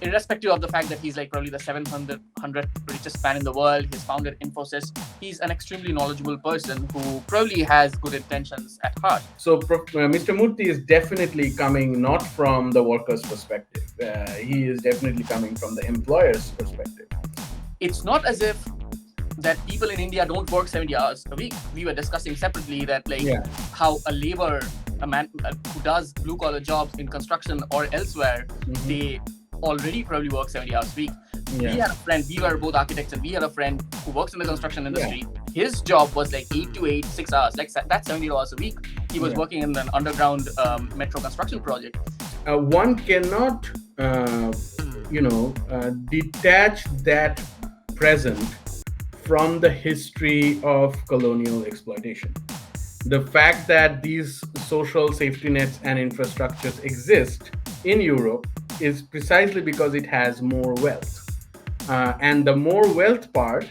irrespective of the fact that he's like probably the 700th richest man in the world, he's founded Infosys. He's an extremely knowledgeable person who probably has good intentions at heart. So Mr. Murthy is definitely coming not from the worker's perspective. He is definitely coming from the employer's perspective. It's not as if that people in India don't work 70 hours a week. We were discussing separately that like Yeah. how a man who does blue collar jobs in construction or elsewhere, they already probably work 70 hours a week. Yeah. We had a friend, we were both architects, and we had a friend who works in the construction industry. His job was like 8 to 8, 6 hours, like that's 70 hours a week. He was working in an underground metro construction project. One cannot, detach that present from the history of colonial exploitation. The fact that these social safety nets and infrastructures exist in Europe is precisely because it has more wealth. And the more wealth part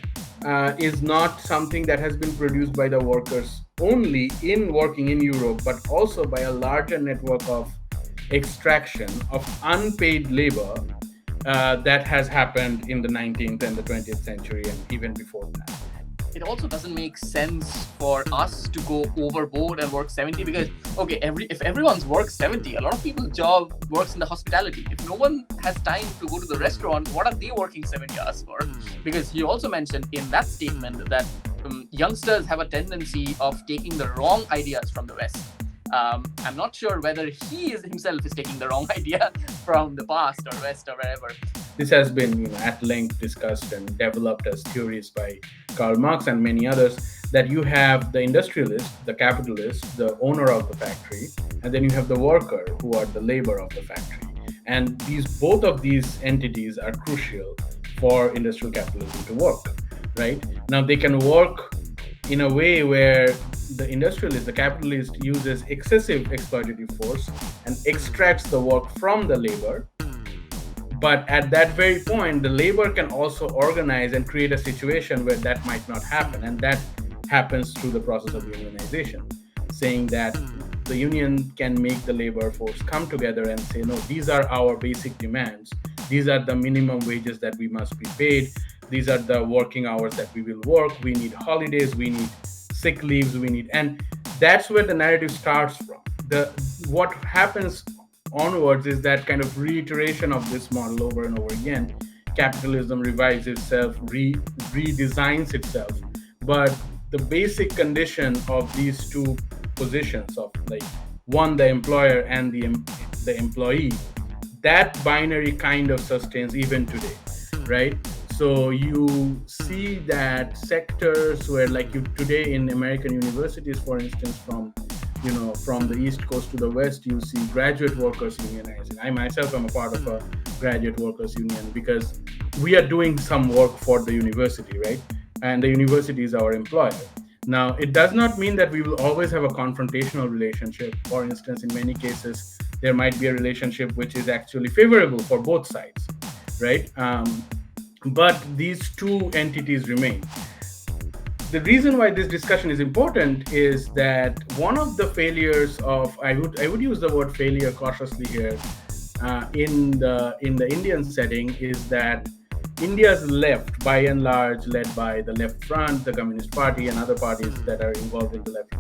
is not something that has been produced by the workers only in working in Europe, but also by a larger network of extraction of unpaid labor that has happened in the 19th and the 20th century and even before that. It also doesn't make sense for us to go overboard and work 70 because okay, if everyone's works 70, a lot of people's job works in the hospitality. If no one has time to go to the restaurant, what are they working 70 hours for? Because he also mentioned in that statement that youngsters have a tendency of taking the wrong ideas from the West. I'm not sure whether he himself is taking the wrong idea from the past or West or wherever. This has been at length discussed and developed as theories by Karl Marx and many others, that you have the industrialist, the capitalist, the owner of the factory, and then you have the worker who are the labor of the factory. And both of these entities are crucial for industrial capitalism to work, right? Now they can work in a way where the industrialist, the capitalist, uses excessive exploitative force and extracts the work from the labor. But at that very point, the labor can also organize and create a situation where that might not happen. And that happens through the process of unionization, saying that the union can make the labor force come together and say, no, these are our basic demands. These are the minimum wages that we must be paid. These are the working hours that we will work. We need holidays. We need sick leaves. And that's where the narrative starts from. What happens onwards is that kind of reiteration of this model over and over again. Capitalism revives itself, redesigns itself, but the basic condition of these two positions of like one, the employer, and the employee, that binary kind of sustains even today, right? So you see that sectors where like you today in American universities, for instance, from the East Coast to the West, you see graduate workers unionizing. I myself am a part of a graduate workers union because we are doing some work for the university, right? And the university is our employer. Now, it does not mean that we will always have a confrontational relationship. For instance, in many cases, there might be a relationship which is actually favorable for both sides, right? But these two entities remain. The reason why this discussion is important is that one of the failures of I would use the word failure cautiously here in the Indian setting is that India's left, by and large, led by the Left Front, the Communist Party, and other parties that are involved in the left,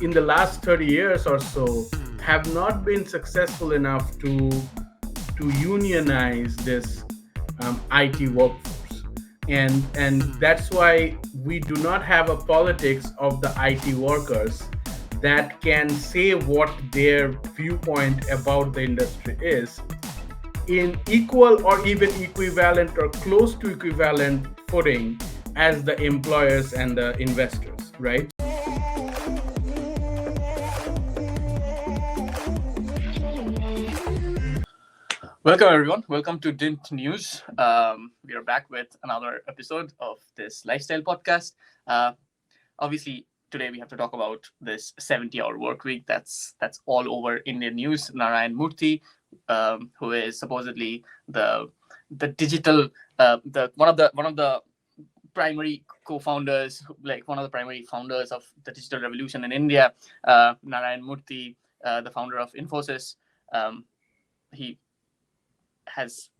in the last 30 years or so, have not been successful enough to unionize this IT workforce. And that's why we do not have a politics of the IT workers that can say what their viewpoint about the industry is in equal or even equivalent or close to equivalent footing as the employers and the investors, right? Welcome, everyone. Welcome to Dint News. We are back with another episode of this lifestyle podcast. Obviously, today we have to talk about this 70-hour work week that's all over Indian news. Narayan Murthy, who is supposedly the digital one of the primary co-founders, like one of the primary founders of the digital revolution in India. Narayan Murthy, the founder of Infosys, he has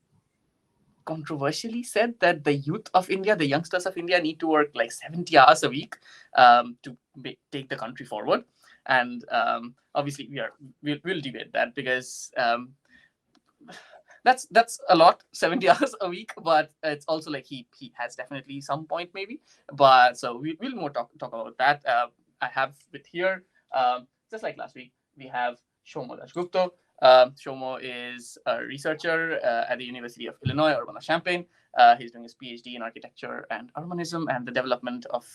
controversially said that the youth of India, the youngsters of India, need to work like 70 hours a week to take the country forward. And obviously, we'll debate that because that's a lot, 70 hours a week, but it's also like he has definitely some point maybe. But so we'll more talk about that. I have with here, just like last week, we have Shomo Dashgupta. Shomo is a researcher at the University of Illinois Urbana-Champaign. He's doing his PhD in architecture and urbanism and the development of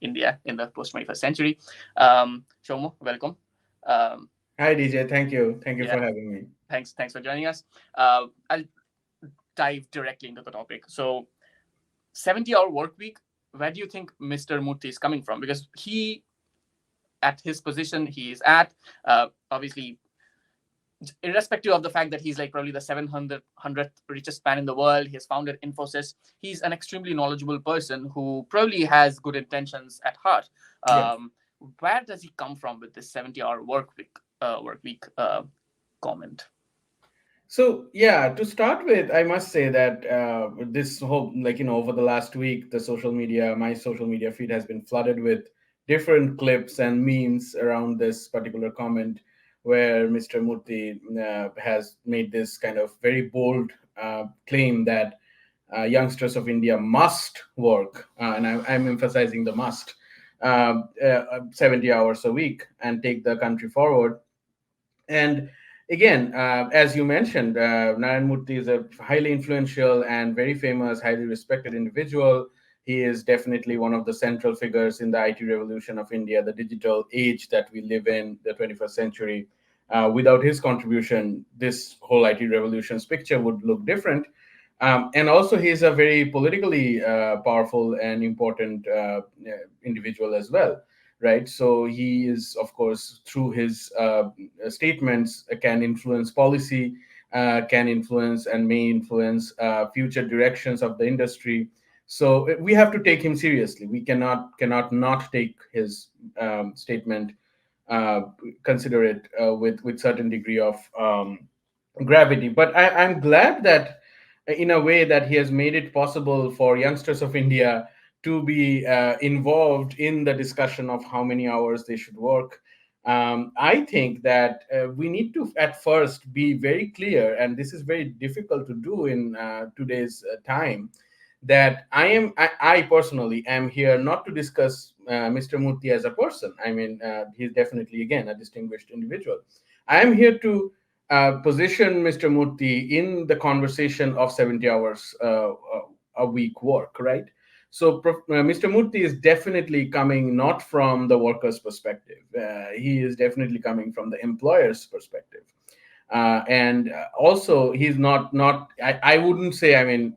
India in the post-21st century. Shomo, welcome. Hi, DJ. Thank you. Thank you Yeah, for having me. thanks for joining us. I'll dive directly into the topic. So, 70-hour work week. Where do you think Mr. Murthy is coming from? Because he, at his position he is at, obviously, irrespective of the fact that he's like probably the 700th richest man in the world, he has founded Infosys. He's an extremely knowledgeable person who probably has good intentions at heart. Yeah. Where does he come from with this 70-hour work week comment? So yeah, to start with, I must say that this whole, like, over the last week, my social media feed has been flooded with different clips and memes around this particular comment, where Mr. Murthy has made this kind of very bold claim that youngsters of India must work, and I'm emphasizing the must, 70 hours a week and take the country forward. And again, as you mentioned, Narayan Murthy is a highly influential and very famous, highly respected individual. He is definitely one of the central figures in the IT revolution of India, the digital age that we live in, the 21st century. Without his contribution, this whole IT revolution's picture would look different. And also, he's a very politically powerful and important individual as well, right? So he is, of course, through his statements, can influence policy, can influence and may influence future directions of the industry. So we have to take him seriously. We cannot not take his statement, uh, consider it with certain degree of gravity. But I'm glad that, in a way, that he has made it possible for youngsters of India to be involved in the discussion of how many hours they should work. I think that we need to at first be very clear, and this is very difficult to do in today's time, that I personally am here not to discuss Mr. Murthy as a person. I mean, he's definitely, again, a distinguished individual. I am here to position Mr. Murthy in the conversation of 70 hours a week work, right? So Mr. Murthy is definitely coming not from the worker's perspective. He is definitely coming from the employer's perspective. And also, he's not I wouldn't say, I mean,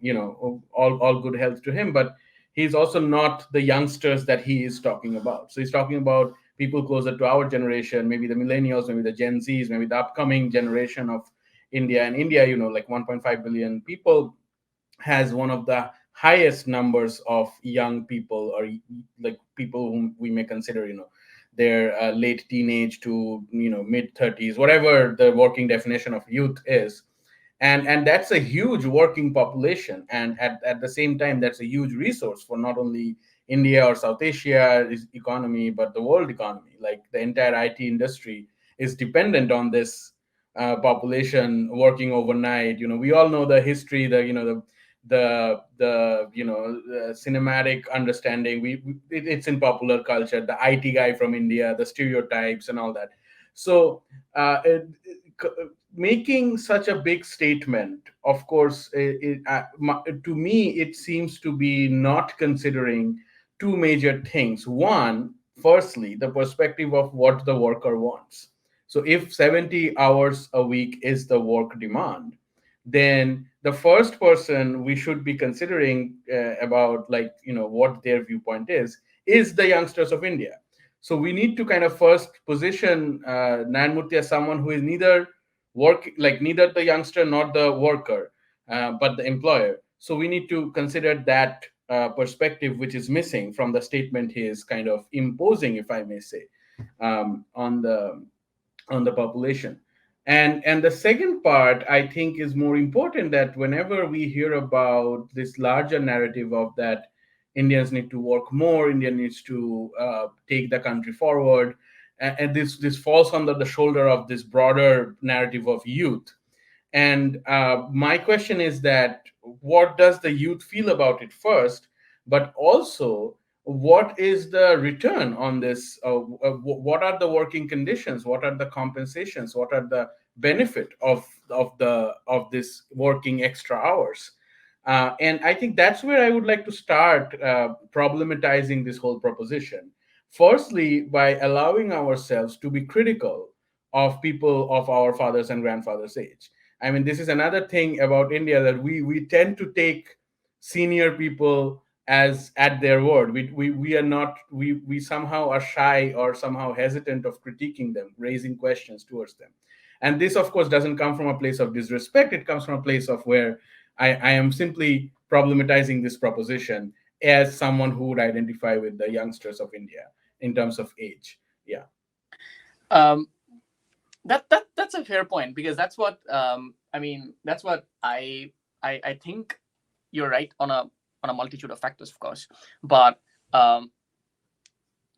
all good health to him, but he's also not the youngsters that he is talking about. So he's talking about people closer to our generation, maybe the millennials, maybe the Gen Zs, maybe the upcoming generation of India. And India, like 1.5 billion people, has one of the highest numbers of young people, or like people whom we may consider, their late teenage to mid 30s, whatever the working definition of youth is. And that's a huge working population, and at the same time, that's a huge resource for not only India or South Asia's economy, but the world economy. Like, the entire IT industry is dependent on this population working overnight. We all know the history, the cinematic understanding. It's in popular culture, the IT guy from India, the stereotypes and all that. So c- making such a big statement, of course, to me, it seems to be not considering two major things. One, firstly, the perspective of what the worker wants. So if 70 hours a week is the work demand, then the first person we should be considering about, like, what their viewpoint is the youngsters of India. So we need to kind of first position Nayan Murthy as someone who is neither the youngster nor the worker, but the employer. So we need to consider that perspective, which is missing from the statement he is kind of imposing, if I may say, on the population. And the second part, I think, is more important, that whenever we hear about this larger narrative of that Indians need to work more, India needs to take the country forward, and this falls under the shoulder of this broader narrative of youth. And my question is that, what does the youth feel about it first, but also what is the return on this? What are the working conditions? What are the compensations? What are the benefit of this working extra hours? And I think that's where I would like to start problematizing this whole proposition. Firstly, by allowing ourselves to be critical of people of our fathers and grandfathers' age. I mean, this is another thing about India, that we tend to take senior people as at their word. We are not, we somehow are shy or somehow hesitant of critiquing them, raising questions towards them. And this, of course, doesn't come from a place of disrespect. It comes from a place of where I am simply problematizing this proposition as someone who would identify with the youngsters of India in terms of age. Yeah. Um, that's a fair point, because that's what I mean. That's what I think you're right on a multitude of factors, of course. But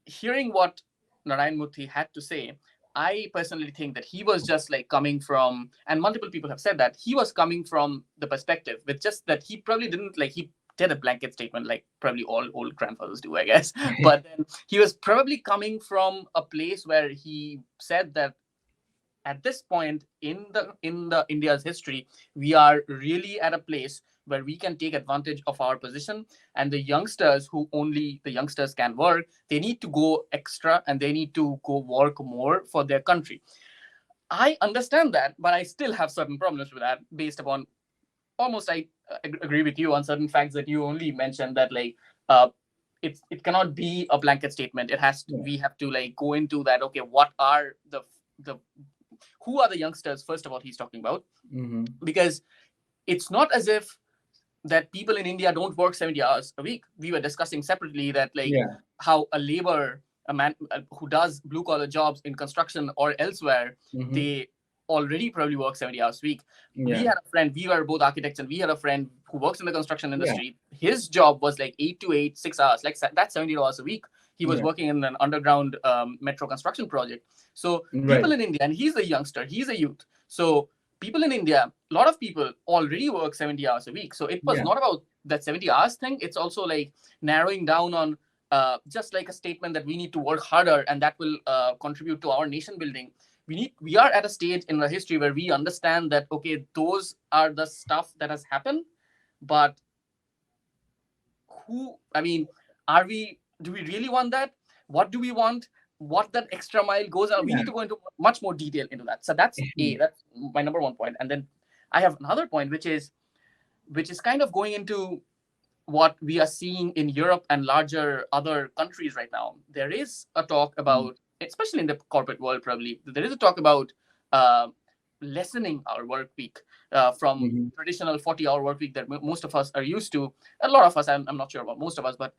hearing what Narayan Murthy had to say, I personally think that he was just like coming from, and multiple people have said that he was coming from the perspective with just that he probably didn't like, he did a blanket statement like probably all old grandfathers do, I guess. But then he was probably coming from a place where he said that at this point in the India's history, we are really at a place where we can take advantage of our position, and the youngsters, who only the youngsters can work, they need to go extra and they need to go work more for their country. I understand that, but I still have certain problems with that, based upon almost I agree with you on certain facts that you only mentioned, that like it cannot be a blanket statement. It has to, Yeah. we have to like go into that. Okay, what are the who are the youngsters, first of all, he's talking about? Mm-hmm. Because it's not as if that people in India don't work 70 hours a week. We were discussing separately that like Yeah. how a man who does blue collar jobs in construction or elsewhere, Mm-hmm. they already probably work 70 hours a week. We Yeah. had a friend, we were both architects, and we had a friend who works in the construction Yeah. industry. His job was like 8 to 8, 6 hours, like that's 70 hours a week. He was Yeah. working in an underground metro construction project. So Right. people in India, and he's a youngster, he's a youth. So people in India, a lot of people already work 70 hours a week. So it was Yeah. not about that 70 hours thing. It's also like narrowing down on just like a statement that we need to work harder, and that will contribute to our nation building. We are at a stage in the history where we understand that, okay, those are the stuff that has happened, but I mean, do we really want that? What do we want? What that extra mile goes on? We Yeah. need to go into much more detail into that. So that's my number one point. And then I have another point, which is kind of going into what we are seeing in Europe and larger other countries right now. There is a talk about, especially in the corporate world, probably there is a talk about uh, lessening our work week from Mm-hmm. traditional 40-hour work week that most of us are used to. A lot of us, I'm not sure about most of us, but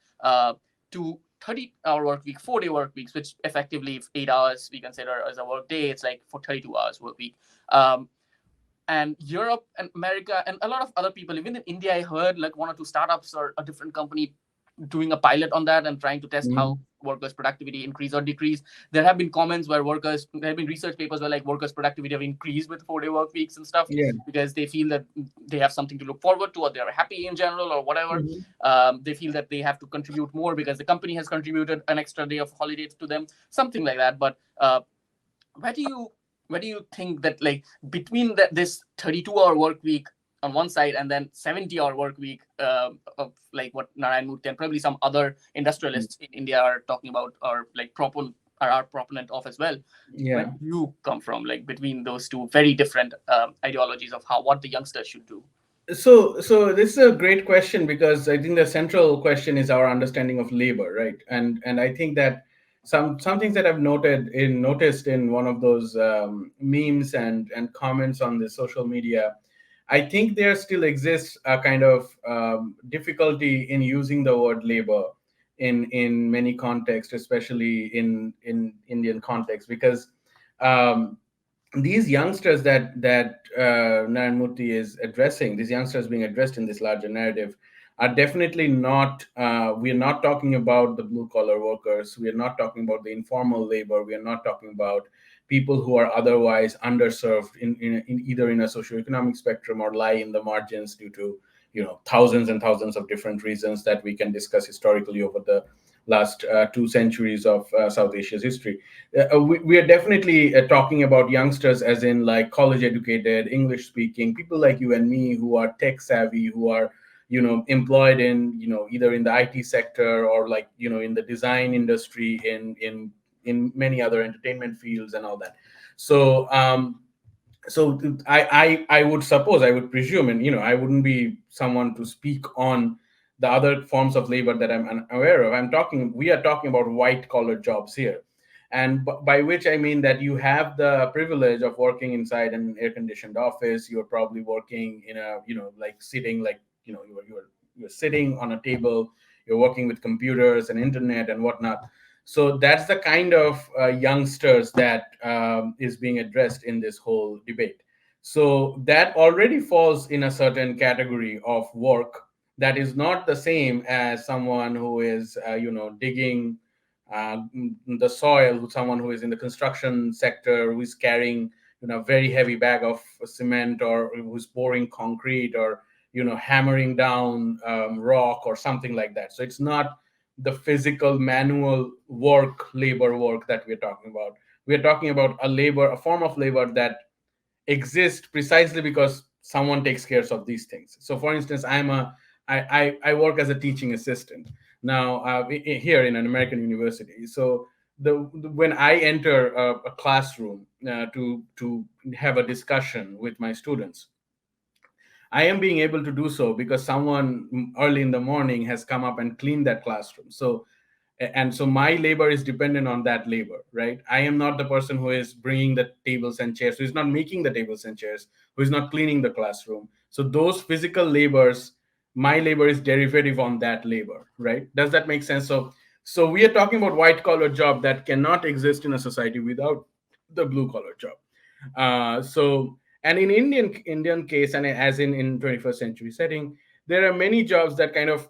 to 30-hour work week, 4-day work weeks, which effectively, if 8 hours we consider as a work day, it's like for 32 hours work week. And Europe and America and a lot of other people, even in India, I heard like one or two startups or a different company doing a pilot on that and trying to test how Mm-hmm. workers' productivity increase or decrease. There have been comments where there have been research papers where like workers' productivity have increased with 4-day work weeks and stuff, Yeah. because they feel that they have something to look forward to, or they're happy in general, or whatever. Mm-hmm. They feel that they have to contribute more because the company has contributed an extra day of holidays to them, something like that. But where do you think that like between this 32-hour work week on one side and then 70-hour work week of like what Narayan Murthy and probably some other industrialists in India are talking about, or like are proponent of as well, where Yeah. do you come from, like between those two very different ideologies of what the youngsters should do? So this is a great question, because I think the central question is our understanding of labor, right? And I think that some things that I've noticed in one of those memes and comments on the social media. I think there still exists a kind of difficulty in using the word labor in many contexts, especially in Indian context, because um, these youngsters that Narayan Murthy is addressing, these youngsters being addressed in this larger narrative, are definitely not. We are not talking about the blue collar workers. We are not talking about the informal labor. We are not talking about people who are otherwise underserved in either in a socioeconomic spectrum or lie in the margins due to thousands and thousands of different reasons that we can discuss historically over the last 2 centuries of South Asia's history. We are definitely talking about youngsters as in like college educated, English speaking people like you and me who are tech savvy, who are employed in either in the IT sector or like in the design industry, in many other entertainment fields and all that. So I would suppose, I would presume, and I wouldn't be someone to speak on the other forms of labor that I'm unaware of. We are talking about white collar jobs here, and by which I mean that you have the privilege of working inside an air conditioned office. You're probably working in a like sitting, like you're sitting on a table. You're working with computers and internet and whatnot. So that's the kind of youngsters that is being addressed in this whole debate. So that already falls in a certain category of work that is not the same as someone who is digging the soil, someone who is in the construction sector, who is carrying a very heavy bag of cement, or who's pouring concrete, or hammering down rock or something like that. So it's not the physical manual work, labor work that we're talking about. We're talking about a form of labor that exists precisely because someone takes care of these things. So for instance, I work as a teaching assistant now, here in an American university. So when I enter a classroom to have a discussion with my students, I am being able to do so because someone early in the morning has come up and cleaned that classroom. So my labor is dependent on that labor, right? I am not the person who is bringing the tables and chairs, who is not making the tables and chairs, who is not cleaning the classroom. So those physical labors, my labor is derivative on that labor, right? Does that make sense? So we are talking about white collar job that cannot exist in a society without the blue collar job. So and in Indian case, and as in 21st century setting, there are many jobs that kind of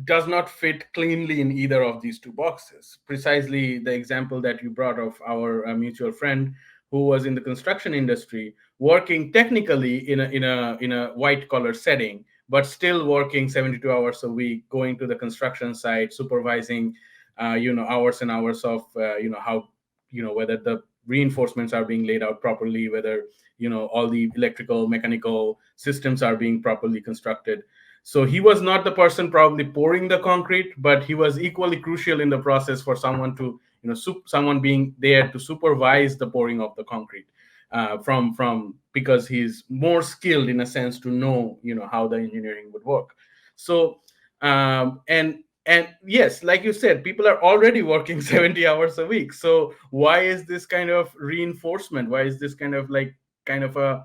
does not fit cleanly in either of these two boxes. Precisely the example that you brought of our mutual friend who was in the construction industry, working technically in a white collar setting, but still working 72 hours a week, going to the construction site, supervising, hours and hours of, how, whether the reinforcements are being laid out properly, whether all the electrical, mechanical systems are being properly constructed. So he was not the person probably pouring the concrete, but he was equally crucial in the process for someone to, someone being there to supervise the pouring of the concrete, from because he's more skilled in a sense to know, how the engineering would work. So, and yes, like you said, people are already working 70 hours a week. So why is this kind of reinforcement? Why is this kind of like kind of a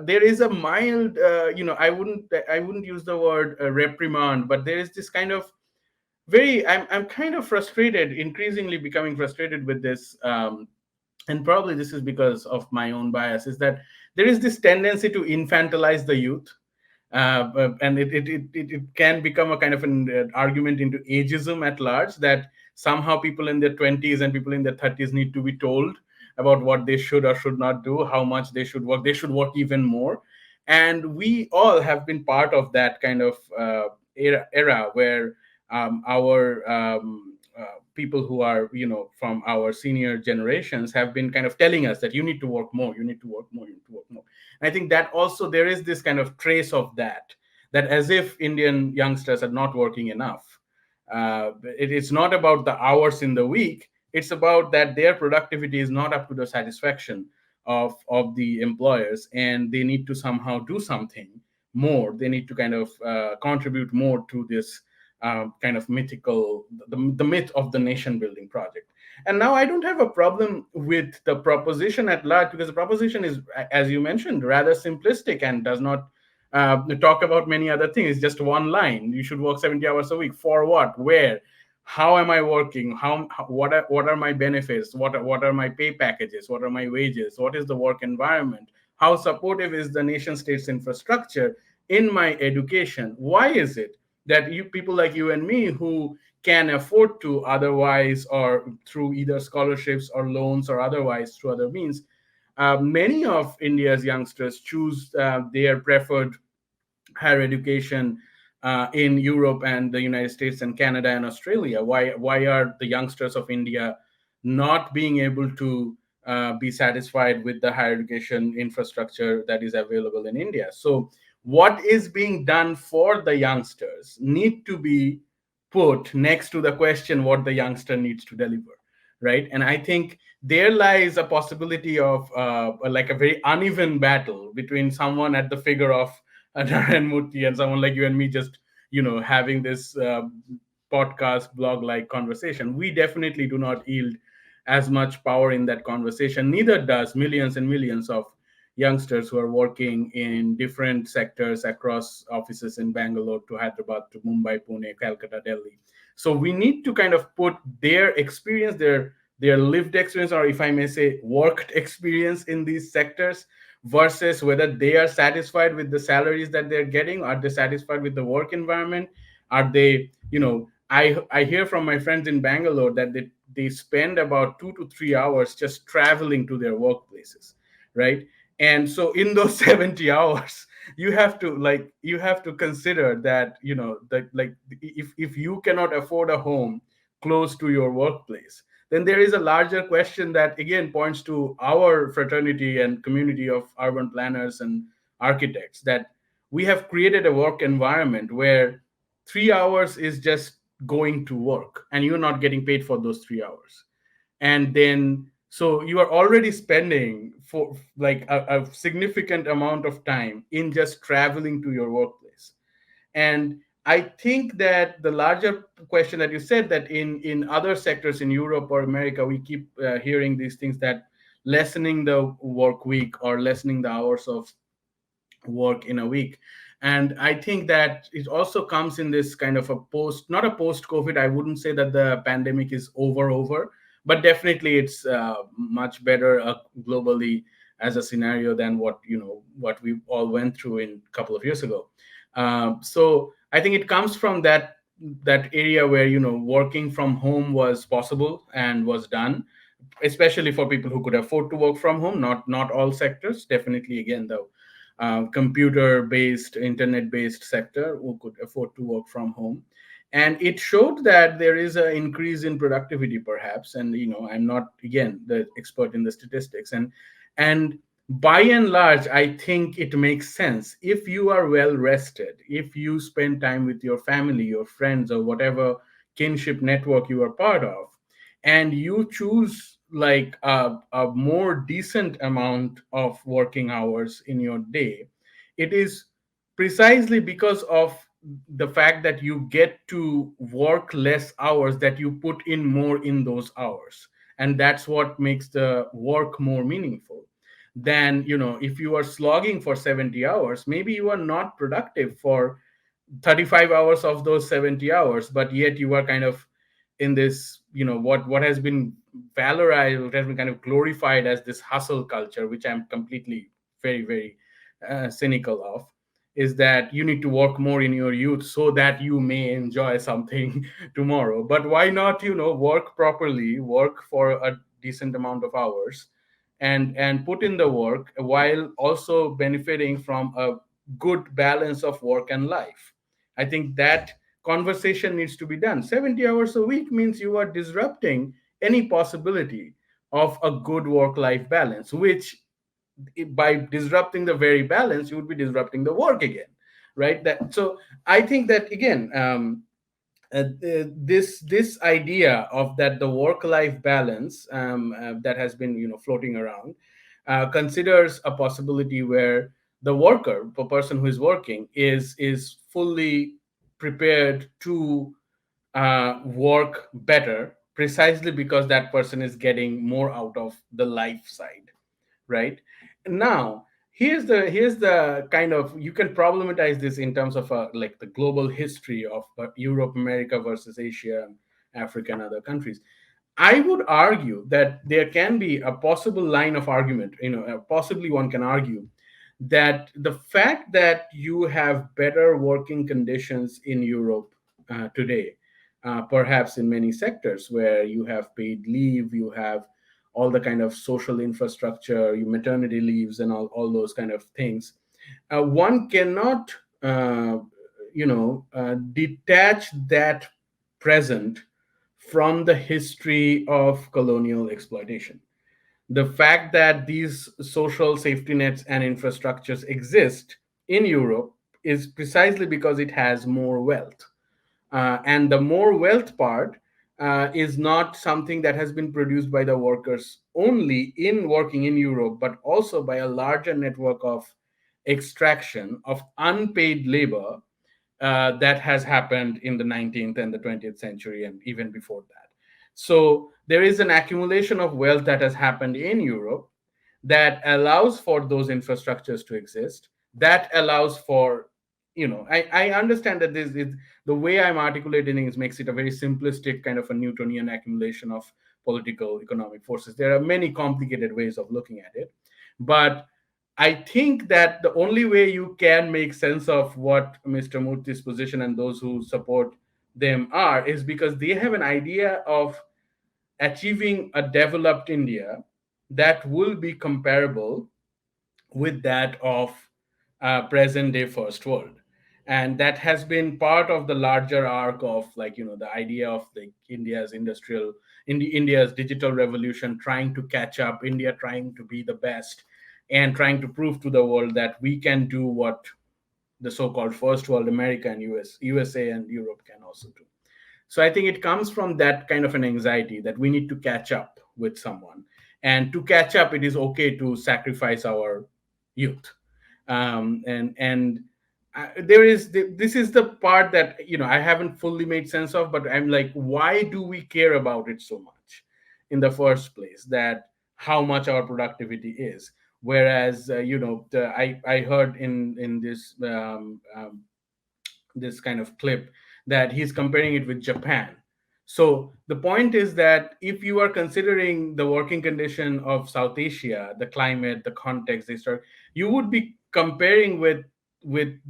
there is a mild, I wouldn't use the word reprimand, but there is this kind of I'm kind of frustrated, increasingly becoming frustrated with this, and probably this is because of my own bias, is that there is this tendency to infantilize the youth, and it can become a kind of an argument into ageism at large, that somehow people in their 20s and people in their 30s need to be told about what they should or should not do, how much they should work even more. And we all have been part of that kind of era where our people who are, from our senior generations have been kind of telling us that you need to work more, you need to work more, you need to work more. I think that also there is this kind of trace of that as if Indian youngsters are not working enough. It's not about the hours in the week. It's about that their productivity is not up to the satisfaction of the employers, and they need to somehow do something more. They need to kind of contribute more to this kind of mythical, the myth of the nation building project. And now I don't have a problem with the proposition at large, because the proposition is, as you mentioned, rather simplistic and does not talk about many other things. It's just one line: you should work 70 hours a week. For what? Where? how am I working, what are my benefits, what are my pay packages, what are my wages, what is the work environment, how supportive is the nation state's infrastructure in my education. Why is it that you people like you and me who can afford to otherwise, or through either scholarships or loans or otherwise through other means, many of India's youngsters choose their preferred higher education in Europe and the United States and Canada and Australia? Why are the youngsters of India not being able to be satisfied with the higher education infrastructure that is available in India? So, what is being done for the youngsters need to be put next to the question what the youngster needs to deliver, right? And I think there lies a possibility of like a very uneven battle between someone at the figure of Narayan Murthy and someone like you and me, just having this podcast blog like conversation. We definitely do not yield as much power in that conversation. Neither does millions and millions of youngsters who are working in different sectors across offices in Bangalore to Hyderabad to Mumbai, Pune, Calcutta, Delhi. So we need to kind of put their experience, their lived experience, or if I may say, worked experience in these sectors versus whether they are satisfied with the salaries that they're getting. Are they satisfied with the work environment? Are they, I hear from my friends in Bangalore that they spend about 2 to 3 hours just traveling to their workplaces, right? And so in those 70 hours, you have to consider that, that, like, if you cannot afford a home close to your workplace, then there is a larger question that again points to our fraternity and community of urban planners and architects, that we have created a work environment where 3 hours is just going to work and you're not getting paid for those 3 hours. And then so you are already spending for like a significant amount of time in just traveling to your workplace. And I think that the larger question that you said, that in other sectors in Europe or America, we keep hearing these things, that lessening the work week or lessening the hours of work in a week. And I think that it also comes in this kind of a not a post COVID. I wouldn't say that the pandemic is over, but definitely it's much better globally as a scenario than what we all went through in a couple of years ago. So I think it comes from that area where working from home was possible and was done, especially for people who could afford to work from home. Not all sectors, definitely. Again, the computer based, internet based sector who could afford to work from home. And it showed that there is an increase in productivity perhaps. And I'm not again the expert in the statistics, and by and large I think it makes sense if you are well rested, if you spend time with your family, your friends, or whatever kinship network you are part of, and you choose like a more decent amount of working hours in your day. It is precisely because of the fact that you get to work less hours that you put in more in those hours, and that's what makes the work more meaningful than if you are slogging for 70 hours. Maybe you are not productive for 35 hours of those 70 hours, but yet you are kind of in this, what has been valorized, what has been kind of glorified as this hustle culture, which I'm completely very, very cynical of, is that you need to work more in your youth so that you may enjoy something tomorrow. But why not, work properly, work for a decent amount of hours, and put in the work while also benefiting from a good balance of work and life. I think that conversation needs to be done. 70 hours a week means you are disrupting any possibility of a good work life balance, which by disrupting the very balance, you would be disrupting the work again, right? That so I think that again, this idea of that the work life balance that has been floating around considers a possibility where the worker, the person who is working, is fully prepared to work better, precisely because that person is getting more out of the life side, right? Now here's the kind of, you can problematize this in terms of like the global history of Europe, America versus Asia Africa and other countries. I would argue that there can be a possible line of argument, possibly one can argue that the fact that you have better working conditions in Europe today, perhaps in many sectors where you have paid leave, you have all the kind of social infrastructure, you maternity leaves, and all those kind of things, one cannot, detach that present from the history of colonial exploitation. The fact that these social safety nets and infrastructures exist in Europe is precisely because it has more wealth. And the more wealth part is not something that has been produced by the workers only in working in Europe, but also by a larger network of extraction of unpaid labor that has happened in the 19th and the 20th century and even before that. So there is an accumulation of wealth that has happened in Europe that allows for those infrastructures to exist, that allows for, I understand that this is the way I'm articulating it makes it a very simplistic kind of a Newtonian accumulation of political economic forces. There are many complicated ways of looking at it, but I think that the only way you can make sense of what Mr. Murthy's position and those who support them are is because they have an idea of achieving a developed India that will be comparable with that of present day first world. And that has been part of the larger arc of, like, the idea of the India's digital revolution, trying to catch up, India trying to be the best and trying to prove to the world that we can do what the so-called first world, America and USA and Europe, can also do. So I think it comes from that kind of an anxiety that we need to catch up with someone. And to catch up, it is okay to sacrifice our youth. And there is this is the part that I haven't fully made sense of, but I'm like, why do we care about it so much in the first place? That how much our productivity is. Whereas I heard in this kind of clip that he's comparing it with Japan. So the point is that if you are considering the working condition of South Asia, the climate, the context, you would be comparing with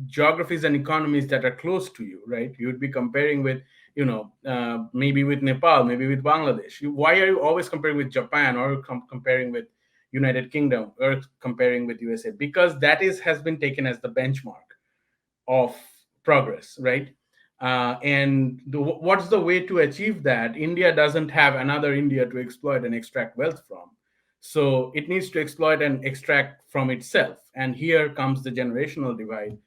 geographies and economies that are close to you, right? You would be comparing with, maybe with Nepal, maybe with Bangladesh. Why are you always comparing with Japan or comparing with United Kingdom or comparing with USA? Because that has been taken as the benchmark of progress, right? What's the way to achieve that? India doesn't have another India to exploit and extract wealth from. So it needs to exploit and extract from itself. And here comes the generational divide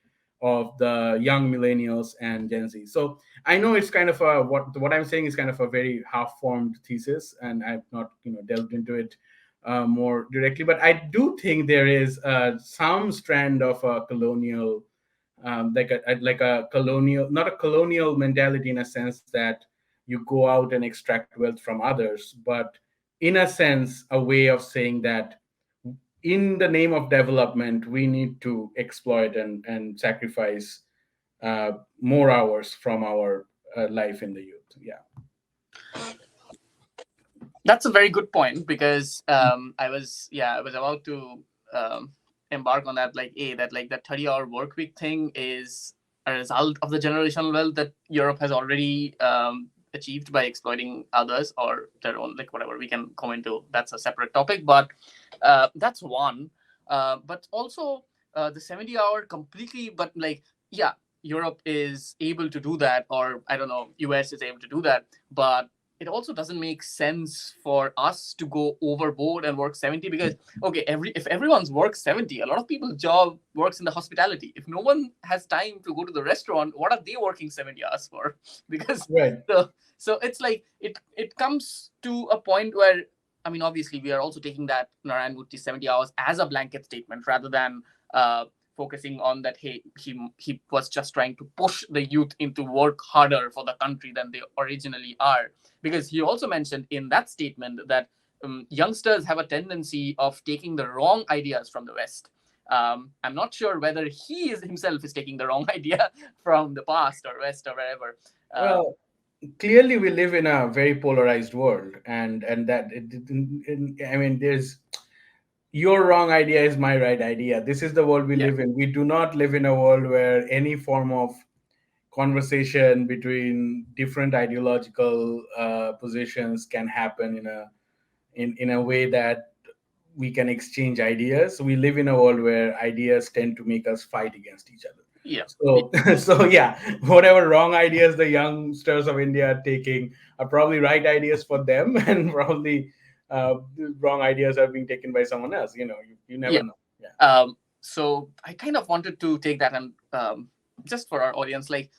of the young millennials and Gen Z. So I know it's kind of what I'm saying is kind of a very half-formed thesis, and I've not delved into it more directly. But I do think there is some strand of a colonial, like a colonial, not a colonial mentality in a sense that you go out and extract wealth from others, but in a sense a way of saying that in the name of development we need to exploit and sacrifice more hours from our life in the youth. Yeah, That's a very good point, because I was about to embark on that, like that 30-hour work week thing is a result of the generational wealth that Europe has already achieved by exploiting others or their own, like whatever we can come into. That's a separate topic, but that's one. But also the 70-hour completely, but like, yeah, Europe is able to do that, or I don't know, US is able to do that, but it also doesn't make sense for us to go overboard and work 70, because okay, if everyone's works 70, a lot of people's job works in the hospitality. If no one has time to go to the restaurant, what are they working 70 hours for? Because right. So it's like it comes to a point where, I mean, obviously we are also taking that Narayan Murthy 70 hours as a blanket statement rather than focusing on that, hey, he was just trying to push the youth into work harder for the country than they originally are. Because he also mentioned in that statement that youngsters have a tendency of taking the wrong ideas from the West. I'm not sure whether he himself is taking the wrong idea from the past or West or wherever. Well, clearly we live in a very polarized world, and I mean, there's your wrong idea is my right idea. This is the world we Yeah. live in. We do not live in a world where any form of conversation between different ideological positions can happen in a way that we can exchange ideas. We live in a world where ideas tend to make us fight against each other. Yeah. Yeah. So, so yeah, whatever wrong ideas the youngsters of India are taking are probably right ideas for them, and probably the wrong ideas are being taken by someone else. You never Yeah. know. Yeah. So I kind of wanted to take that and just for our audience, like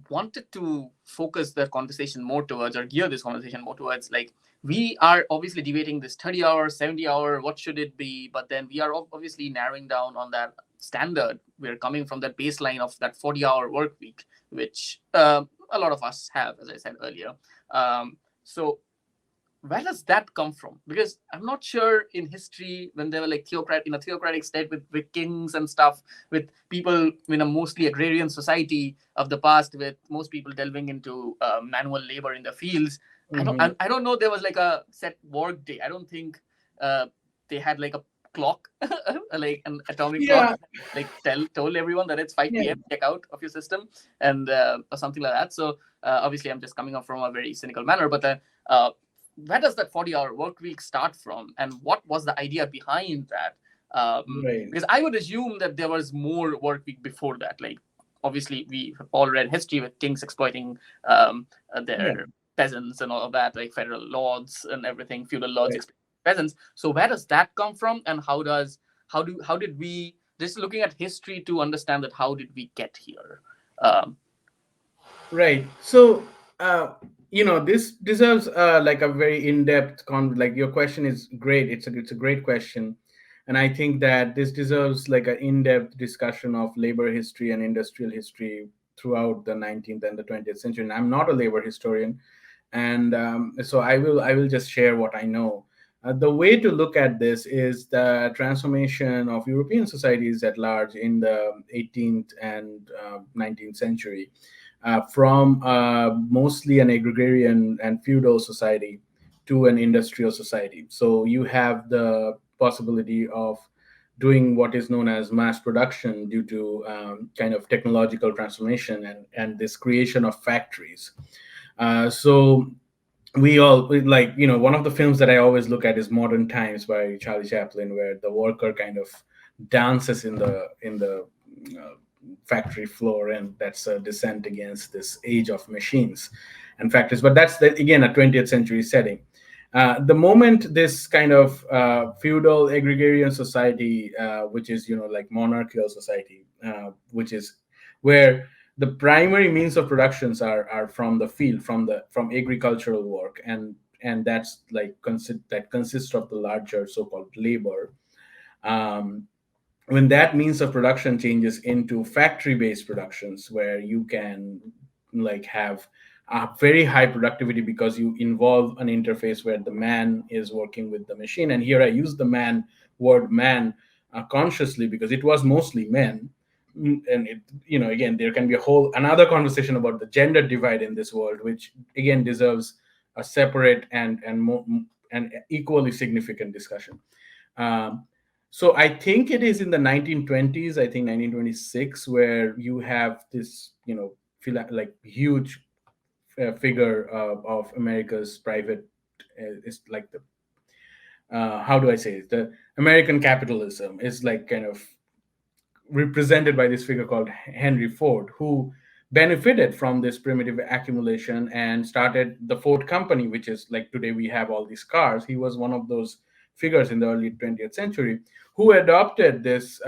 wanted to focus the conversation more towards or gear this conversation more towards like we are obviously debating this 30 hour, 70 hour, what should it be? But then we are obviously narrowing down on that standard. We're coming from that baseline of that 40-hour work week, which a lot of us have, as I said earlier. So where does that come from? Because I'm not sure in history when they were like in a theocratic state with kings and stuff, with people in a mostly agrarian society of the past, with most people delving into manual labor in the fields. Hmm. I don't know. There was like a set work day. I don't think uh, they had like a clock, like an atomic clock, Yeah. like told everyone that it's 5 Yeah. p.m. Check out of your system and or something like that. So obviously, I'm just coming up from a very cynical manner, but uh, where does that 40-hour work week start from and what was the idea behind that? Right. Because I would assume that there was more work week before that. Like obviously we have all read history with kings exploiting Yeah. their peasants and all of that, like federal lords and everything, feudal lords Right. exploiting peasants. So where does that come from, and how did we, just looking at history to understand that, how did we get here? um, Right. So, this deserves like a very in-depth like your question is great. It's a great question, and I think that this deserves like an in-depth discussion of labor history and industrial history throughout the 19th and the 20th century. And I'm not a labor historian, and so I will just share what I know. The way to look at this is the transformation of European societies at large in the 18th and 19th century, from mostly an agrarian and feudal society to an industrial society. So you have the possibility of doing what is known as mass production due to kind of technological transformation and this creation of factories. So like, one of the films that I always look at is Modern Times by Charlie Chaplin, where the worker kind of dances in the uh, factory floor, and that's a dissent against this age of machines and factories. But that's again a 20th century setting. The moment this kind of feudal agrarian society, which is like monarchical society, which is where the primary means of productions are from the field, from agricultural work, and that's like that consists of the larger so-called labor. um, when that means of production changes into factory-based productions, where you can like have a very high productivity because you involve an interface where the man is working with the machine. And here I use the word man consciously, because it was mostly men. And again, there can be a whole another conversation about the gender divide in this world, which again deserves a separate and equally significant discussion. um, so I think it is in the 1920s, I think 1926, where you have this, like huge figure of America's private, is like the, how do I say it? The American capitalism is like kind of represented by this figure called Henry Ford, who benefited from this primitive accumulation and started the Ford Company, which is like today we have all these cars. He was one of those figures in the early 20th century who adopted this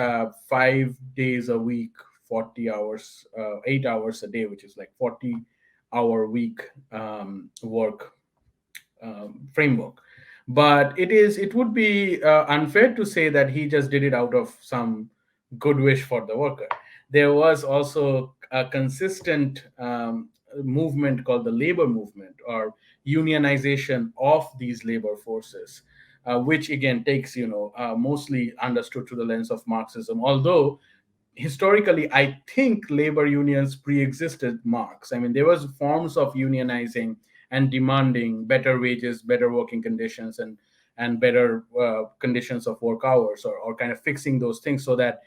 5 days a week, 40 hours, 8 hours a day, which is like 40-hour week work framework. But it would be unfair to say that he just did it out of some good wish for the worker. There was also a consistent movement called the labor movement, or unionization of these labor forces, which again takes, mostly understood through the lens of Marxism, although historically, I think labor unions pre-existed Marx. I mean, there was forms of unionizing and demanding better wages, better working conditions, and better conditions of work hours, or kind of fixing those things so that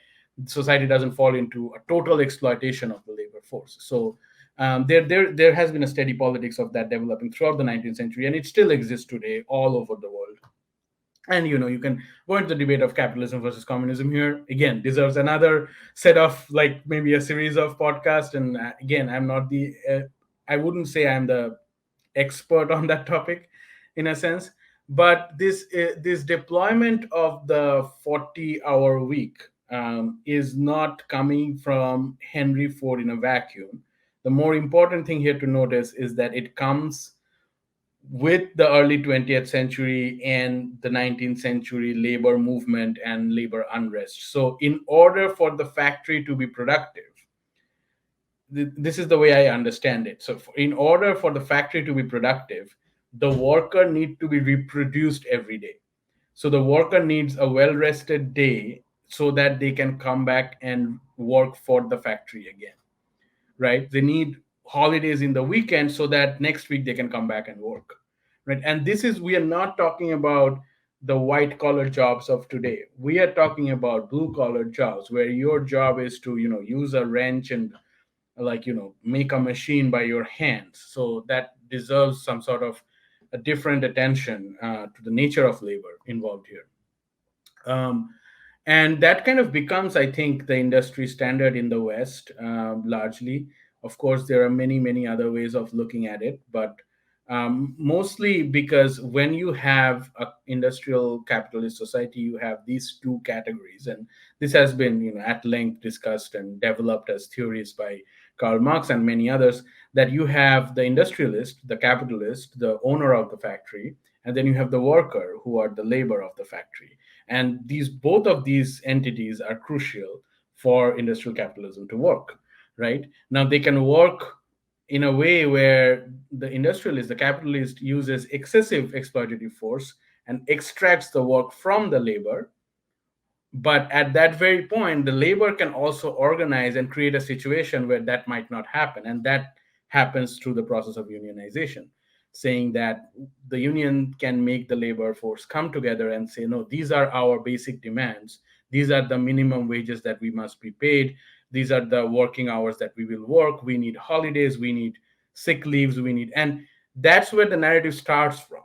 society doesn't fall into a total exploitation of the labor force. So there has been a steady politics of that developing throughout the 19th century, and it still exists today all over the world. And you can go into the debate of capitalism versus communism. Here again deserves another set of, like, maybe a series of podcasts. And again, I'm not the I wouldn't say I'm the expert on that topic in a sense. But this deployment of the 40-hour week is not coming from Henry Ford in a vacuum. The more important thing here to notice is that it comes with the early 20th century and the 19th century labor movement and labor unrest. So, in order for the factory to be productive, this is the way I understand it. So, in order for the factory to be productive, the worker need to be reproduced every day. So, the worker needs a well rested day so that they can come back and work for the factory again, right? They need holidays in the weekend so that next week they can come back and work, right? And we are not talking about the white collar jobs of today. We are talking about blue collar jobs where your job is to, use a wrench and, like, make a machine by your hands. So that deserves some sort of a different attention to the nature of labor involved here. Um, and that kind of becomes, I think, the industry standard in the West, largely. Of course, there are many, many other ways of looking at it, but mostly because when you have a industrial capitalist society, you have these two categories. And this has been, at length discussed and developed as theories by Karl Marx and many others, that you have the industrialist, the capitalist, the owner of the factory, and then you have the worker, who are the labor of the factory. And both of these entities are crucial for industrial capitalism to work. Right now, they can work in a way where the industrialist, the capitalist, uses excessive exploitative force and extracts the work from the labor. But at that very point, the labor can also organize and create a situation where that might not happen. And that happens through the process of unionization, saying that the union can make the labor force come together and say, no, these are our basic demands. These are the minimum wages that we must be paid. These are the working hours that we will work. We need holidays. We need sick leaves. And that's where the narrative starts from.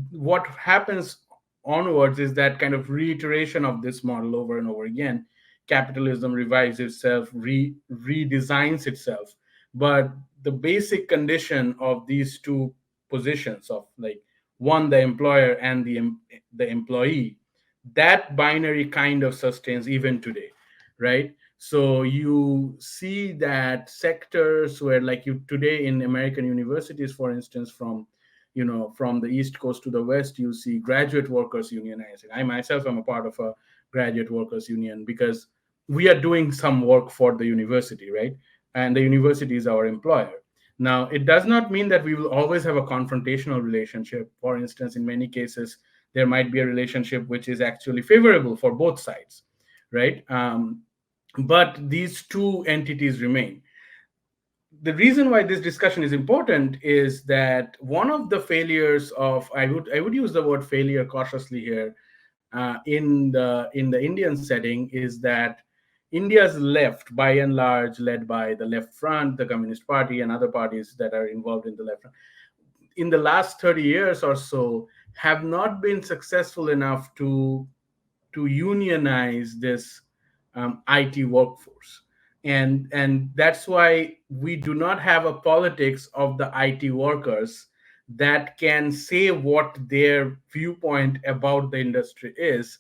What happens onwards is that kind of reiteration of this model over and over again. Capitalism revives itself, redesigns itself. But the basic condition of these two positions, of, like, one, the employer, and the employee, that binary kind of sustains even today, right? So you see that sectors where, like, you today in American universities, for instance, from the East Coast to the West, you see graduate workers unionizing. I myself am a part of a graduate workers union because we are doing some work for the university, right? And the university is our employer. Now, it does not mean that we will always have a confrontational relationship. For instance, in many cases, there might be a relationship which is actually favorable for both sides, right? But these two entities remain. The reason why this discussion is important is that one of the failures of, I would use the word failure cautiously here, in the Indian setting, is that India's left, by and large, led by the Left Front, the Communist Party, and other parties that are involved in the Left Front, in the last 30 years or so, have not been successful enough to unionize this IT workforce. And that's why we do not have a politics of the IT workers that can say what their viewpoint about the industry is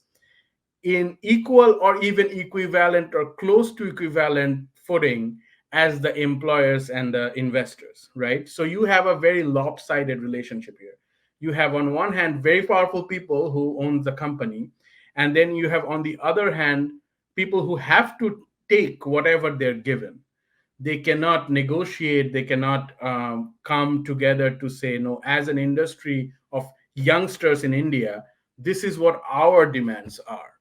in equal or even equivalent or close to equivalent footing as the employers and the investors, right? So you have a very lopsided relationship here. You have, on one hand, very powerful people who own the company, and then you have, on the other hand, people who have to take whatever they're given. They cannot negotiate. They cannot come together to say, no, as an industry of youngsters in India, this is what our demands are.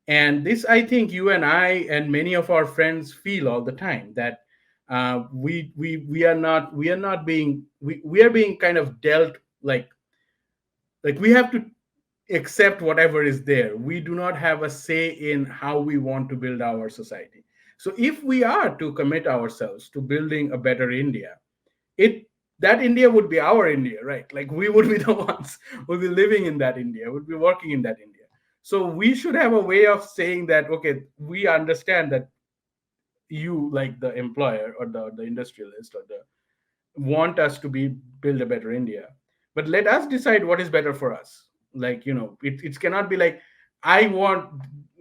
And this, I think, you and I and many of our friends feel all the time, that we are being kind of dealt, like we have to accept whatever is there. We do not have a say in how we want to build our society. So if we are to commit ourselves to building a better India, it that India would be our India, right? Like we would be the ones who would be living in that India, would be working in that India. So we should have a way of saying that, okay, we understand that you, like the employer or the industrialist or the, want us to be build a better India, but let us decide what is better for us. Like, it cannot be like, I want,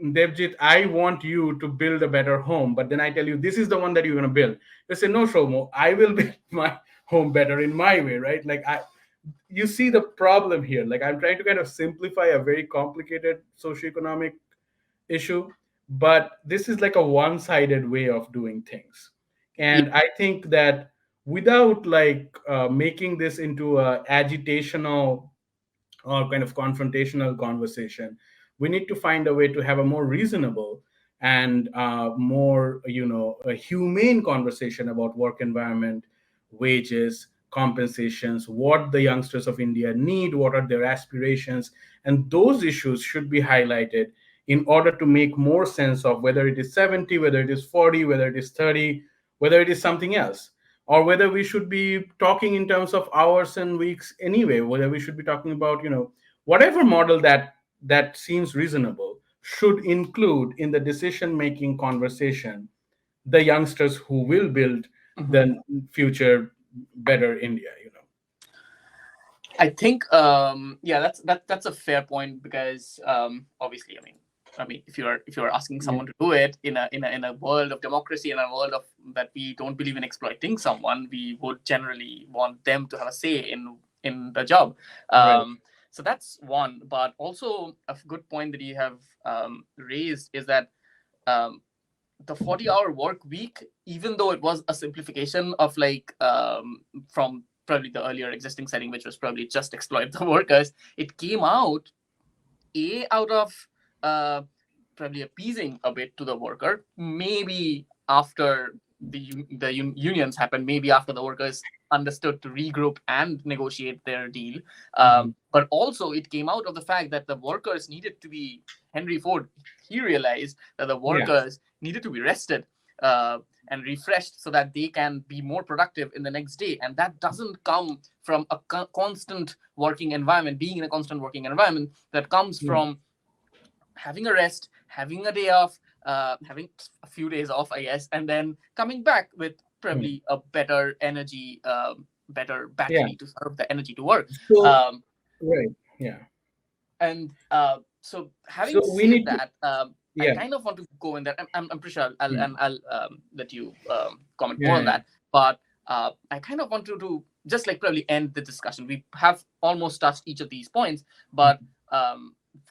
Devjit, I want you to build a better home, but then I tell you this is the one that you're going to build. You say, no, Shomo, I will build my home better in my way, right? Like, you see the problem here. Like, I'm trying to kind of simplify a very complicated socioeconomic issue, but this is like a one-sided way of doing things. Yeah. And I think that without like making this into a agitational or kind of confrontational conversation, we need to find a way to have a more reasonable and more, a humane conversation about work environment, wages, compensations, what the youngsters of India need, what are their aspirations, and those issues should be highlighted in order to make more sense of whether it is 70, whether it is 40, whether it is 30, whether it is something else, or whether we should be talking in terms of hours and weeks anyway, whether we should be talking about, whatever model that seems reasonable should include in the decision making conversation the youngsters who will build Mhm. the future better India. I think yeah, that's a fair point, because obviously, I mean, if you're asking Yeah. someone to do it in a world of democracy, in a world of that we don't believe in exploiting someone, we would generally want them to have a say in the job. Right. So that's one. But also a good point that you have raised is that um, the 40-hour work week, even though it was a simplification of like from probably the earlier existing setting, which was probably just exploit the workers, it came out of uh, probably appeasing a bit to the worker. Maybe after the unions happened, maybe after the workers understood to regroup and negotiate their deal. Mhm. But also, it came out of the fact that the workers needed to be, Henry Ford, he realized that the Yeah. workers needed to be rested and refreshed so that they can be more productive in the next day. And that doesn't come from a constant working environment, being in a constant working environment. That comes Yeah. from having a rest, having a day off, having a few days off, I guess, and then coming back with Yeah. probably a better energy, better Yeah. battery to serve the energy to work. So, Um, right. Yeah. and so, So having we said need to. that, I Yeah. kind of want to go in there. I'm pretty sure Hmm. I'll let you comment more Yeah. on Yeah. that. But I kind of want to just like probably end the discussion. We have almost touched each of these points, but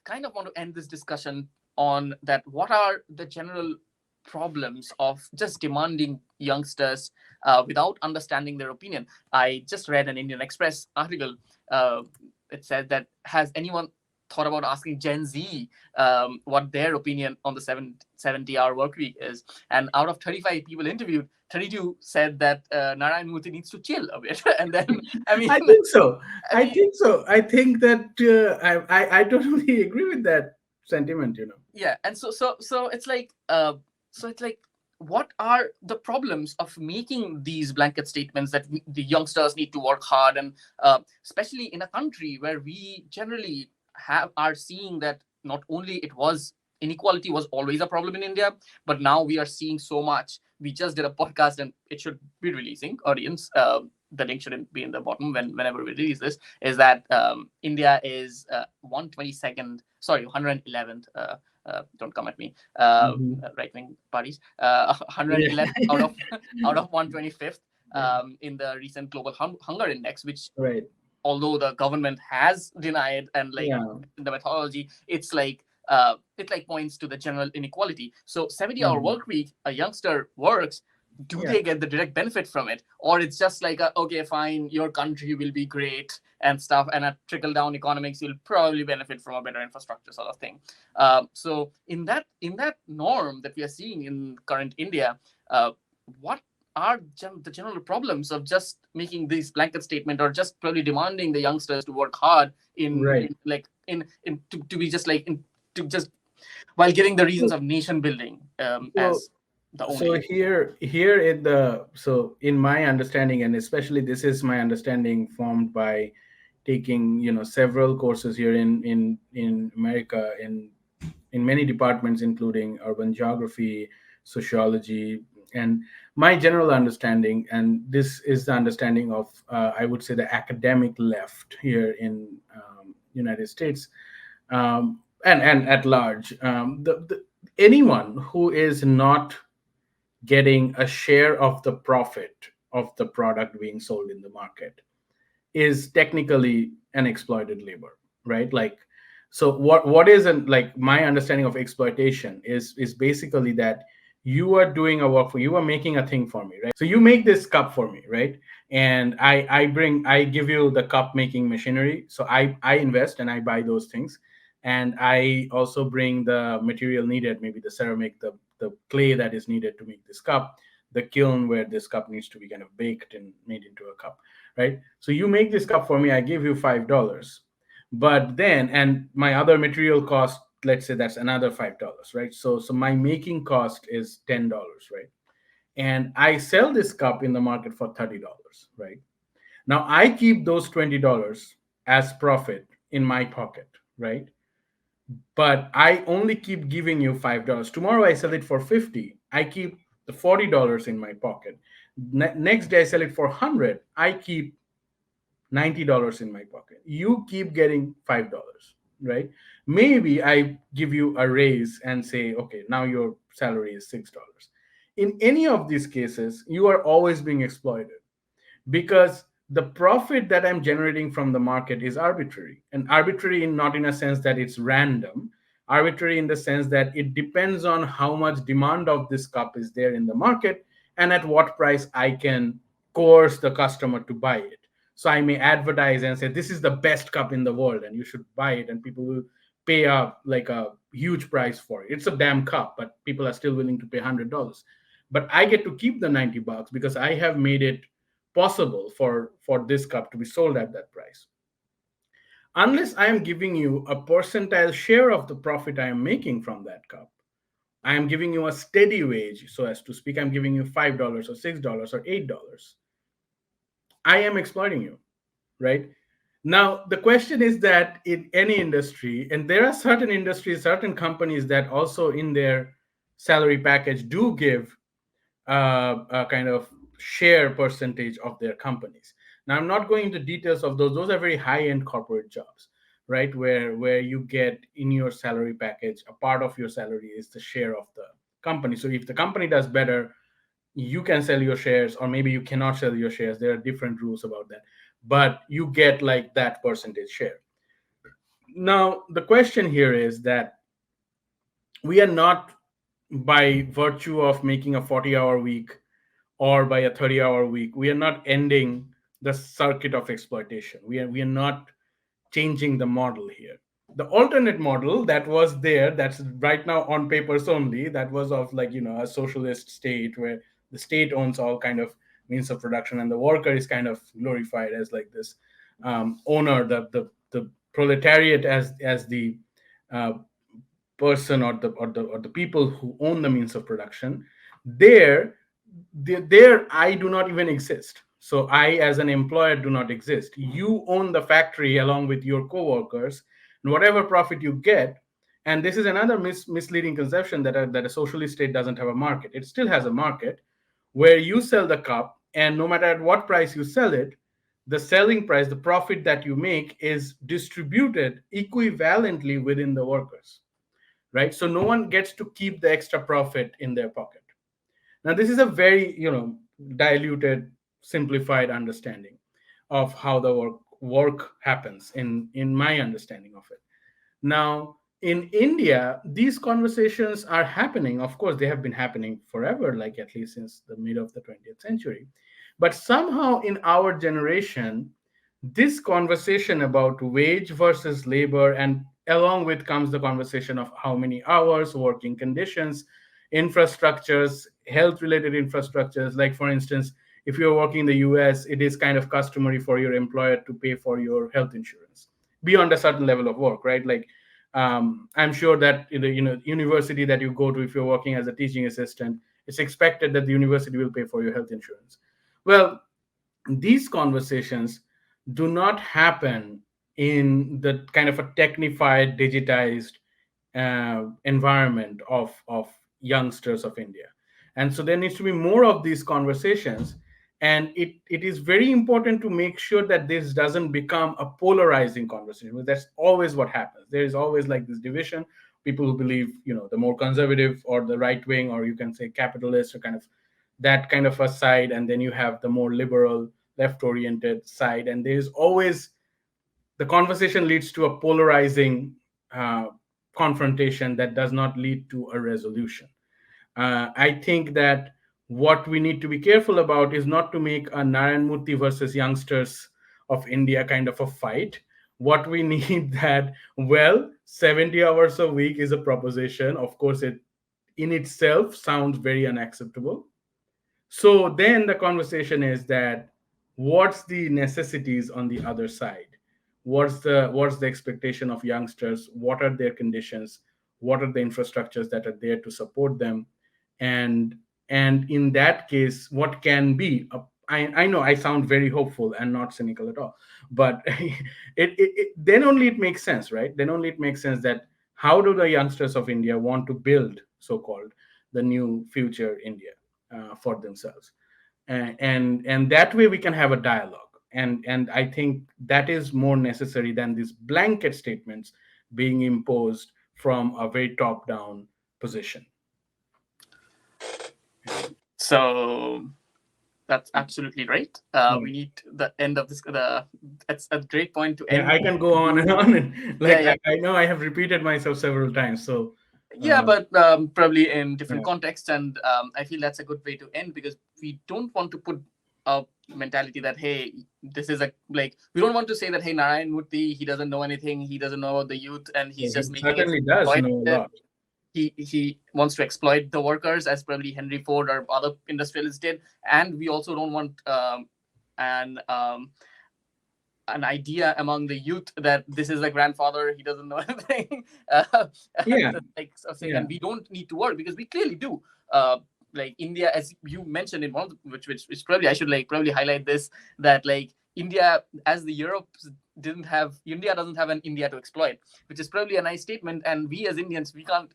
kind of want to end this discussion on that. What are the general problems of just demanding youngsters without understanding their opinion? I just read an Indian Express article. Uh, it said that, has anyone thought about asking Gen Z what their opinion on the 70-hour work week is? And out of 35 people interviewed, 32 said that Narayan Murthy needs to chill a bit. And then, I mean, I think so. I I mean, think so. I think that I totally agree with that sentiment. yeah. And so it's like, what are the problems of making these blanket statements that the youngsters need to work hard, and especially in a country where we generally are seeing that not only it was inequality was always a problem in India, but now we are seeing so much. We just did a podcast, and it should be releasing, audience. The link shouldn't be in the bottom whenever we release this. Is that India is 122nd, sorry, 111th. Don't come at me, Mhm. right wing parties. Yeah. 111th out of out of 125th in the recent global hunger index, which, Right. although the government has denied, and like Yeah. the methodology, it like points to the general inequality. So 70-hour Mhm. work week, a youngster works do Yeah. they get the direct benefit from it, or it's just like okay, fine, your country will be great and stuff, and at trickle down economics you'll probably benefit from a better infrastructure sort of thing. So in that norm that we are seeing in current India, what are the general problems of just making these blanket statement, or just probably demanding the youngsters to work hard Right. in like in to be just like in to just while giving the reasons of nation building So as the so only. here in the so in my understanding, and especially this is my understanding formed by taking several courses here in America in many departments, including urban geography, sociology, and my general understanding, and this is the understanding of I would say the academic left here in United States, and at large, anyone who is not getting a share of the profit of the product being sold in the market is technically an exploited labor, right? Like, so what isn't like my understanding of exploitation is basically that you are doing a work for you are making a thing for me, right? So you make this cup for me, right? And I give you the cup making machinery, so I invest and I buy those things, and I also bring the material needed, maybe the ceramic, the clay that is needed to make this cup, the kiln where this cup needs to be kind of baked and made into a cup, right? So you make this cup for me, I give you $5. But then, and my other material cost, let's say that's another $5, right? So my making cost is $10, right? And I sell this cup in the market for $30, right? Now I keep those $20 as profit in my pocket, right? But I only keep giving you $5. Tomorrow I sell it for 50. I keep the $40 in my pocket. Next day I sell it for 100. I keep $90 in my pocket. You keep getting $5, right? Maybe I give you a raise and say, okay, now your salary is $6. In any of these cases, you are always being exploited because the profit that I'm generating from the market is arbitrary, and arbitrary in not in a sense that it's random, arbitrary in the sense that it depends on how much demand of this cup is there in the market and at what price I can coerce the customer to buy it. So I may advertise and say this is the best cup in the world and you should buy it, and people will pay up like a huge price for it. It's a damn cup, but people are still willing to pay $100. But I get to keep the $90 because I have made it possible for this cup to be sold at that price. Unless I am giving you a percentile share of the profit I am making from that cup, I am giving you a steady wage, so as to speak, I'm giving you $5 or $6 or $8, I am exploiting you, right? Now the question is that in any industry, and there are certain industries, certain companies that also in their salary package do give a kind of share percentage of their companies. Now, I'm not going into details of those. Those are very high-end corporate jobs, right? Where you get in your salary package, a part of your salary is the share of the company. So if the company does better, you can sell your shares, or maybe you cannot sell your shares. There are different rules about that, but you get like that percentage share. Now, the question here is that we are not, by virtue of making a 40-hour week or by a 30-hour week, we are not ending the circuit of exploitation. We are not changing the model here. The alternate model that was there, that's right now on papers only, that was of like a socialist state where the state owns all kind of means of production and the worker is kind of glorified as like this owner, the proletariat as the uh, person or the people who own the means of production. there there I do not even exist. So I as an employer do not exist. You own the factory along with your co-workers, and whatever profit you get. And this is another misleading conception that a socialist state doesn't have a market. It still has a market where you sell the cup, and no matter at what price you sell it, the selling price, the profit that you make, is distributed equivalently within the workers, right? So no one gets to keep the extra profit in their pocket. Now, this is a very, diluted, simplified understanding of how the work happens in my understanding of it. Now, in India, these conversations are happening. Of course, they have been happening forever, like at least since the mid of the 20th century. But somehow in our generation, this conversation about wage versus labor, and along with comes the conversation of how many hours, working conditions, infrastructures, health related infrastructures. Like, for instance, if you're working in the US, it is kind of customary for your employer to pay for your health insurance beyond a certain level of work, right? Like, I'm sure that in the university that you go to, if you're working as a teaching assistant, it's expected that the university will pay for your health insurance. Well, these conversations do not happen in the kind of a technified, digitized environment of youngsters of India. And so there needs to be more of these conversations. And it is very important to make sure that this doesn't become a polarizing conversation, because that's always what happens. There is always like this division, people who believe, the more conservative or the right wing, or you can say capitalist, or kind of that kind of a side, and then you have the more liberal, left oriented side. And there's always, the conversation leads to a polarizing uh, confrontation that does not lead to a resolution. I think that what we need to be careful about is not to make a Narayan Murthy versus youngsters of India kind of a fight. What we need that, well, 70 hours a week is a proposition. Of course, it in itself sounds very unacceptable. So then the conversation is that, what's the necessities on the other side? What's the expectation of youngsters? What are their conditions? What are the infrastructures that are there to support them? And in that case, what can be I know I sound very hopeful and not cynical at all, but then only it makes sense, right? Then only it makes sense that how do the youngsters of India want to build so-called the new future India for themselves, and that way we can have a dialogue. And I think that is more necessary than these blanket statements being imposed from a very top down position. So that's absolutely right. We need the end of this. That's a great point to end. Yeah, I can go on and on. And like, Yeah. I know I have repeated myself several times. So Yeah, uh, but probably in different yeah. contexts, and I feel that's a good way to end, because we don't want to put a mentality that, hey, this is a, like, we don't want to say that, hey, Narayan Murthy, he doesn't know anything, he doesn't know about the youth, and Yeah, he's he just making it certainly does know a exploitative. lot. He wants to exploit the workers, as probably Henry Ford or other industrialists did. And we also don't want an um, an idea among the youth that this is a grandfather, he doesn't know anything. Yeah, Like, so saying, yeah, and we don't need to work, because we clearly do. uh, like India, as you mentioned in one of the, which probably I should like probably highlight this, that like India, as the Europe didn't have, India doesn't have an India to exploit, which is probably a nice statement. And we as Indians, we can't,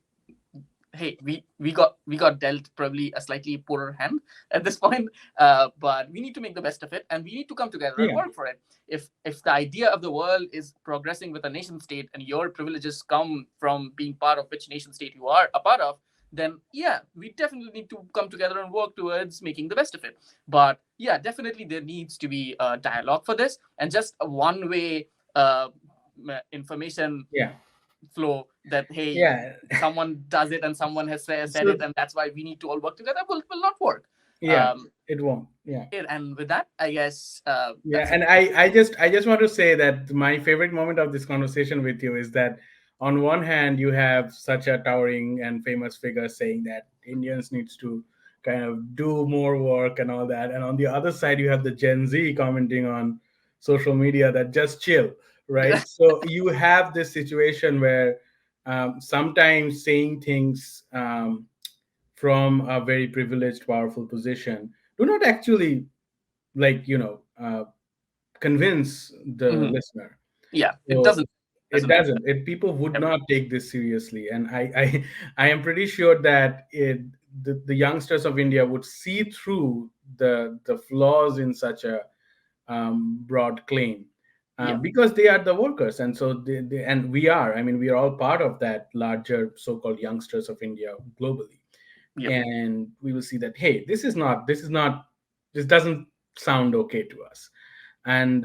hey, we got dealt probably a slightly poorer hand at this point. But we need to make the best of it, and we need to come together and yeah, work for it. If the idea of the world is progressing with a nation state, and your privileges come from being part of which nation state you are a part of, then yeah, we definitely need to come together and work towards making the best of it. But yeah, definitely there needs to be a dialogue for this, and just a one way information yeah, flow, that hey, yeah. someone does it and someone has said So it, and that's why we need to all work together, will not work. yeah, um it won't. Yeah. and with that, I guess Yeah, that's it. and I just want to say that my favorite moment of this conversation with you is that on one hand you have such a towering and famous figure saying that Indians needs to kind of do more work and all that, and on the other side you have the Gen Z commenting on social media that just chill, right? So you have this situation where sometimes saying things from a very privileged, powerful position do not actually, like, convince the Mhm. listener. Yeah, it So it doesn't work. doesn't. It People would Yep. not take this seriously, and I am pretty sure that the youngsters of India would see through the flaws in such a broad claim, Yeah. because they are the workers, and so and we are. I mean, we are all part of that larger so-called youngsters of India globally, Yep. and we will see that, hey, this doesn't sound okay to us. And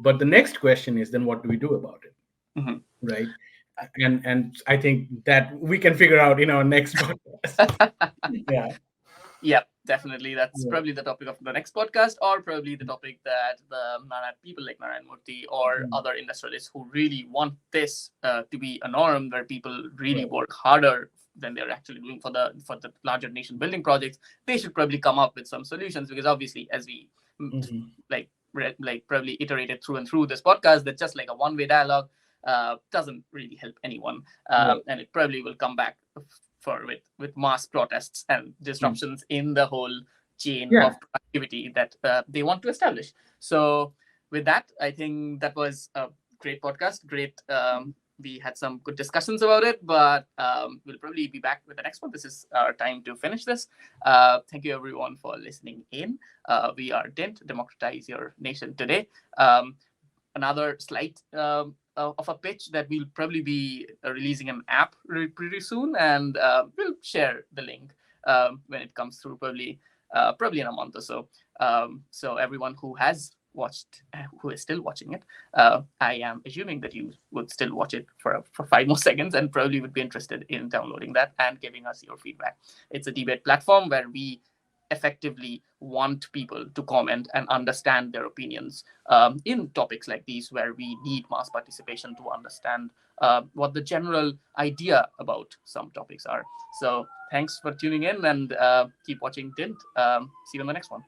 but the next question is, then what do we do about it, Mhm. right? and I think that we can figure out in our next podcast. Yeah. Yeah, definitely. That's Yeah. probably the topic of the next podcast, or probably the topic that the people like Narayan Murthy or Mm. other industrialists who really want this to be a norm, where people really Right. work harder than they're actually doing for the larger nation building projects. They should probably come up with some solutions, because obviously, as we Mhm. like probably iterated through and through this podcast, that just like a one-way dialogue doesn't really help anyone, Right. and it probably will come back for with mass protests and Mm. disruptions in the whole chain Yeah. of productivity that they want to establish. So with that, I think that was a great podcast. Great. We had some good discussions about it, but we'll probably be back with the next one. This is our time to finish this. Thank you everyone for listening in. We are Dent, democratize your nation today. Another slight of a pitch that we'll probably be releasing an app pretty soon, and we'll share the link when it comes through, probably in a month or so. So everyone who has watched, who is still watching it, I am assuming that you would still watch it for 5 more seconds, and probably would be interested in downloading that and giving us your feedback. It's a debate platform where we effectively want people to comment and understand their opinions in topics like these, where we need mass participation to understand what the general idea about some topics are. So thanks for tuning in, and keep watching Tint. See you in the next one.